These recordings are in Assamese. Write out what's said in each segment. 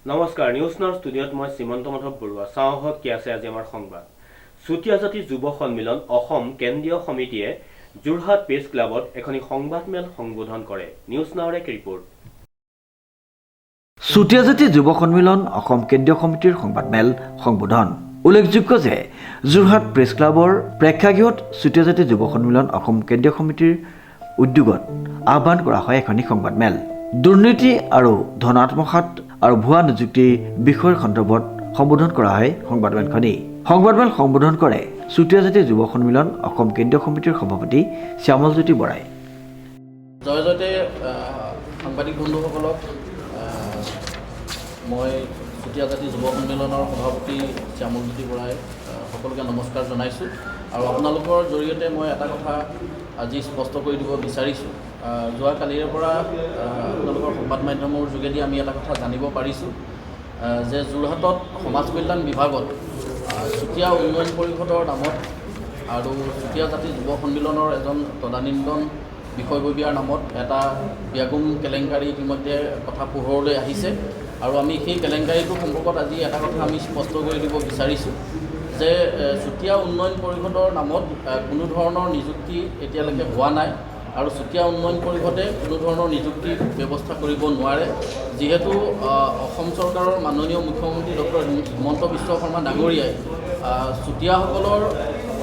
নমস্কাৰ নিউজ নাও ষ্টুডিঅ'ত মই শ্ৰীমন্ত মাধৱ বৰুৱা চাওঁহক কি আছে আজি আমাৰ সংবাদ চুতীয়া জাতি যুৱ সন্মিলন অসম কেন্দ্ৰীয় সমিতিয়ে যোৰহাট প্ৰেছ ক্লাবত এখনি সংবাদমেল সম্বোধন কৰে নিউজ নাওৰ এক ৰিপৰ্ট চুতীয়া জাতি যুৱ সন্মিলন অসম কেন্দ্ৰীয় সমিতিৰ সংবাদমেল সম্বোধন উল্লেখযোগ্য যে যোৰহাট প্ৰেছ ক্লাবৰ প্ৰেক্ষাগৃহত চুতীয়া জাতি যুৱ সন্মিলন অসম কেন্দ্ৰীয় সমিতিৰ উদ্যোগত আহ্বান কৰা হয় এখনি সংবাদমেল দুৰ্নীতি আৰু ধন আত্মসাৎ আৰু ভুৱা নিযুক্তি বিষয়ৰ সন্দৰ্ভত সম্বোধন কৰা হয় সংবাদমেলখনি সংবাদমেল সম্বোধন কৰে চুতীয়া জাতি যুৱ সন্মিলন অসম কেন্দ্ৰীয় সমিতিৰ সভাপতি শ্যামলজ্যোতি বৰাই জয়জয়তে সাংবাদিক বন্ধুসকলক মই চুতীয়া জাতি যুৱ সন্মিলনৰ সভাপতি শ্যামলজ্যোতি বৰাই সকলোকে নমস্কাৰ জনাইছোঁ আৰু আপোনালোকৰ জৰিয়তে মই এটা কথা আজি স্পষ্ট কৰি দিব বিচাৰিছোঁ যোৱা কালিৰে পৰা আপোনালোকৰ সংবাদ মাধ্যমৰ যোগেদি আমি এটা কথা জানিব পাৰিছোঁ যে যোৰহাটত সমাজ কল্যাণ বিভাগত চুতীয়া উন্নয়ন পৰিষদৰ নামত আৰু চুতীয়া জাতি যুৱ সন্মিলনৰ এজন তদানীন্তন বিষয়ববীয়াৰ নামত এটা ব্যাগুম কেলেংকাৰী ইতিমধ্যে কথা পোহৰলৈ আহিছে আৰু আমি সেই কেলেংকাৰীটোৰ সম্পৰ্কত আজি এটা কথা আমি স্পষ্ট কৰি দিব বিচাৰিছোঁ যে চুতীয়া উন্নয়ন পৰিষদৰ নামত কোনো ধৰণৰ নিযুক্তি এতিয়ালৈকে হোৱা নাই আৰু চুতীয়া উন্নয়ন পৰিষদে কোনো ধৰণৰ নিযুক্তিৰ ব্যৱস্থা কৰিব নোৱাৰে যিহেতু অসম চৰকাৰৰ মাননীয় মুখ্যমন্ত্ৰী ডক্টৰ হিমন্ত বিশ্ব শৰ্মা ডাঙৰীয়াই চুতীয়াসকলৰ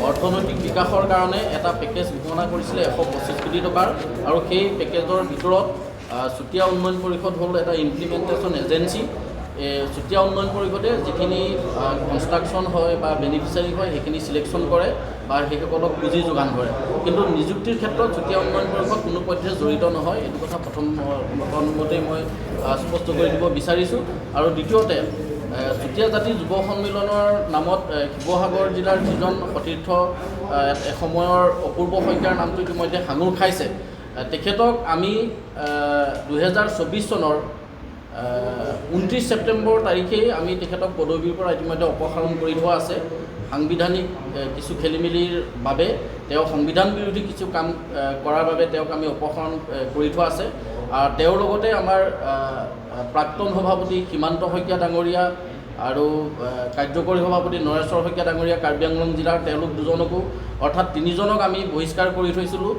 অৰ্থনৈতিক বিকাশৰ কাৰণে এটা পেকেজ ঘোষণা কৰিছিলে 125 কোটি টকাৰ আৰু সেই পেকেজৰ ভিতৰত চুতীয়া উন্নয়ন পৰিষদ হ'ল এটা ইমপ্লিমেণ্টেশ্যন এজেঞ্চি চুতীয়া উন্নয়ন পৰিষদে যিখিনি কনষ্ট্ৰাকশ্যন হয় বা বেনিফিচিয়াৰী হয় সেইখিনি চিলেকশ্যন কৰে বা সেইসকলক পুঁজি যোগান ধৰে কিন্তু নিযুক্তিৰ ক্ষেত্ৰত চুতীয়া উন্নয়ন পৰিষদ কোনো পধ্যে জড়িত নহয় এইটো কথা প্ৰথমতেই মই স্পষ্ট কৰি দিব বিচাৰিছোঁ আৰু দ্বিতীয়তে চুতীয়া জাতি যুৱ সন্মিলনৰ নামত শিৱসাগৰ জিলাৰ যিজন সতীৰ্থ এসময়ৰ অপূৰ্ব শইকীয়াৰ নামটো ইতিমধ্যে সাঙুৰ খাইছে তেখেতক আমি 2024 চনৰ 29 ছেপ্টেম্বৰ তাৰিখেই আমি তেখেতক পদবীৰ পৰা ইতিমধ্যে অপসাৰণ কৰি থোৱা আছে সাংবিধানিক কিছু খেলিমেলিৰ বাবে তেওঁ সংবিধান বিৰোধী কিছু কাম কৰাৰ বাবে তেওঁক আমি অপসাৰণ কৰি থোৱা আছে আৰু তেওঁৰ লগতে আমাৰ প্ৰাক্তন সভাপতি সীমান্ত শইকীয়া ডাঙৰীয়া আৰু কাৰ্যকৰী সভাপতি নৰেশ্বৰ শইকীয়া ডাঙৰীয়া কাৰ্বি আংলং জিলাৰ তেওঁলোক দুজনকো অৰ্থাৎ তিনিজনক আমি বহিষ্কাৰ কৰি থৈছিলোঁ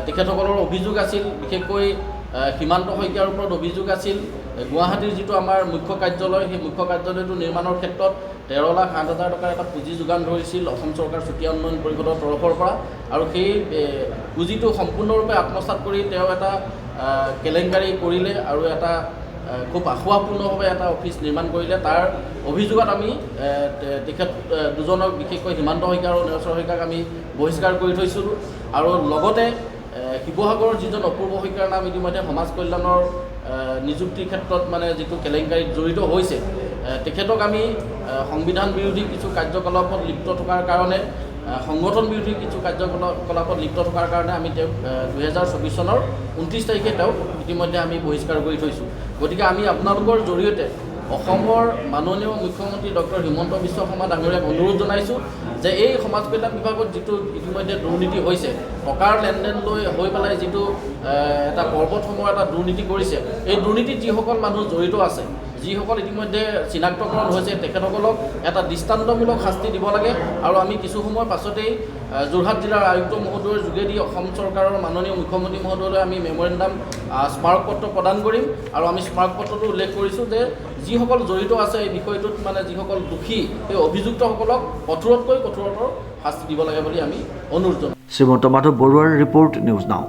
তেখেতসকলৰ অভিযোগ আছিল বিশেষকৈ সীমান্ত শইকীয়াৰ ওপৰত অভিযোগ আছিল গুৱাহাটীৰ যিটো আমাৰ মুখ্য কাৰ্যালয় সেই মুখ্য কাৰ্যালয়টো নিৰ্মাণৰ ক্ষেত্ৰত 13,07,000 টকাৰ এটা পুঁজি যোগান ধৰিছিল অসম চৰকাৰ চুতীয়া উন্নয়ন পৰিষদৰ তৰফৰ পৰা আৰু সেই পুঁজিটো সম্পূৰ্ণৰূপে আত্মসাৎ কৰি তেওঁ এটা কেলেংকাৰী কৰিলে আৰু এটা খুব আখুৱাপূৰ্ণভাৱে এটা অফিচ নিৰ্মাণ কৰিলে তাৰ অভিযোগত আমি তেখেত দুজনক বিশেষকৈ সীমান্ত শইকীয়া আৰু নৰেশ্বৰ শইকীয়াক আমি বহিষ্কাৰ কৰি থৈছিলোঁ আৰু লগতে শিৱসাগৰৰ যিজন অপূৰ্ব শইকীয়াৰ নাম ইতিমধ্যে সমাজ কল্যাণৰ নিযুক্তিৰ ক্ষেত্ৰত মানে যিটো কেলেংকাৰীত জড়িত হৈছে তেখেতক আমি সংবিধান বিৰোধী কিছু কাৰ্যকলাপত লিপ্ত থকাৰ কাৰণে সংগঠন বিৰোধী কিছু কাৰ্যকলাপত লিপ্ত থকাৰ কাৰণে আমি তেওঁক 2024 চনৰ 29 তাৰিখে তেওঁক ইতিমধ্যে আমি বহিষ্কাৰ কৰি থৈছোঁ গতিকে আমি আপোনালোকৰ জৰিয়তে অসমৰ মাননীয় মুখ্যমন্ত্ৰী ডক্টৰ হিমন্ত বিশ্ব শৰ্মা ডাঙৰীয়াক অনুৰোধ জনাইছোঁ যে এই সমাজ কল্যাণ বিভাগত যিটো ইতিমধ্যে দুৰ্নীতি হৈছে টকাৰ লেনদেন হৈ পেলাই যিটো এটা পৰ্বতসমূহ এটা দুৰ্নীতি কৰিছে এই দুৰ্নীতিত যিসকল মানুহ জড়িত আছে যিসকল ইতিমধ্যে চিনাক্তকৰণ হৈছে তেখেতসকলক এটা দৃষ্টান্তমূলক শাস্তি দিব লাগে আৰু আমি কিছু সময় পাছতেই যোৰহাট জিলাৰ আয়ুক্ত মহোদয়ৰ যোগেদি অসম চৰকাৰৰ মাননীয় মুখ্যমন্ত্ৰী মহোদয়লৈ আমি মেমৰেণ্ডাম স্মাৰকপত্ৰ প্ৰদান কৰিম আৰু আমি স্মাৰকপত্ৰটো উল্লেখ কৰিছোঁ যে যিসকল জড়িত আছে এই বিষয়টোত মানে যিসকল দোষী সেই অভিযুক্তসকলক কঠোৰতকৈ কঠোৰতৰ শাস্তি দিব লাগে বুলি আমি অনুৰোধ জনাওঁ শ্ৰীমন্ত মাধৱ বৰুৱাৰ ৰিপৰ্ট নিউজ নাও।